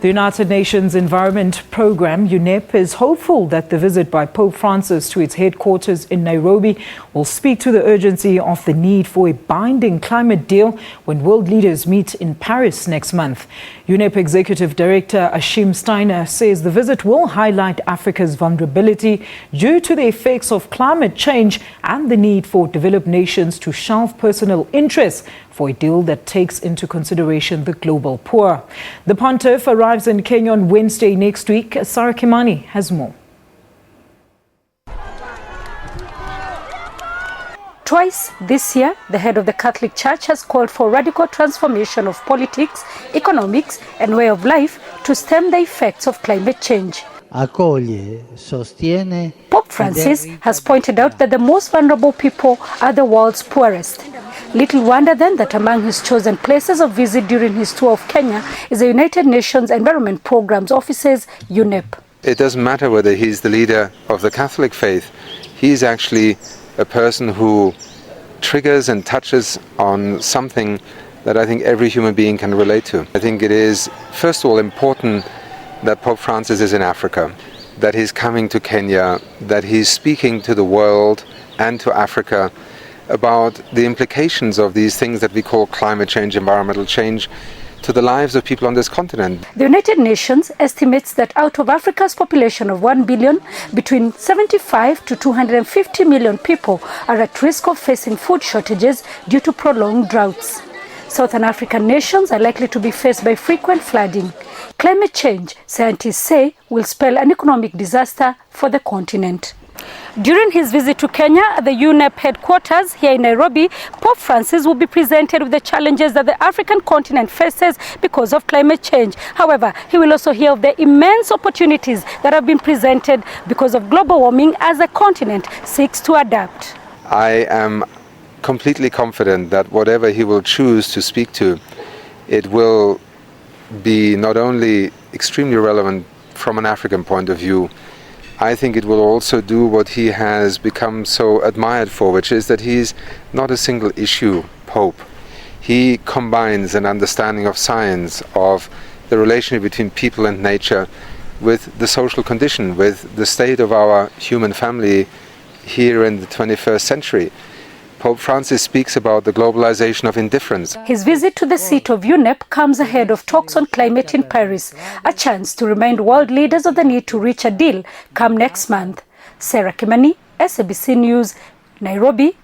The United Nations Environment Programme, UNEP, is hopeful that the visit by Pope Francis to its headquarters in Nairobi will speak to the urgency of the need for a binding climate deal when world leaders meet in Paris next month. UNEP Executive Director Achim Steiner says the visit will highlight Africa's vulnerability due to the effects of climate change and the need for developed nations to shelve personal interests for a deal that takes into consideration the global poor. The Pontiff arrives in Kenya on Wednesday next week. Sarah Kimani has more. Twice this year, the head of the Catholic Church has called for radical transformation of politics, economics and way of life to stem the effects of climate change. Pope Francis has pointed out that the most vulnerable people are the world's poorest. Little wonder then that among his chosen places of visit during his tour of Kenya is the United Nations Environment Programme's offices, UNEP. It doesn't matter whether he's the leader of the Catholic faith. He's actually a person who triggers and touches on something that I think every human being can relate to. I think it is, first of all, important that Pope Francis is in Africa, that he's coming to Kenya, that he's speaking to the world and to Africa about the implications of these things that we call climate change, environmental change, to the lives of people on this continent. The United Nations estimates that out of Africa's population of 1 billion, between 75 to 250 million people are at risk of facing food shortages due to prolonged droughts. Southern African nations are likely to be faced by frequent flooding. Climate change, scientists say, will spell an economic disaster for the continent. During his visit to Kenya at the UNEP headquarters here in Nairobi, Pope Francis will be presented with the challenges that the African continent faces because of climate change. However, he will also hear of the immense opportunities that have been presented because of global warming as the continent seeks to adapt. I am completely confident that whatever he will choose to speak to, it will be not only extremely relevant from an African point of view, I think it will also do what he has become so admired for, which is that he's not a single issue pope. He combines an understanding of science, of the relationship between people and nature, with the social condition, with the state of our human family here in the 21st century. Pope Francis speaks about the globalization of indifference. His visit to the seat of UNEP comes ahead of talks on climate in Paris, a chance to remind world leaders of the need to reach a deal come next month. Sarah Kimani, SABC News, Nairobi,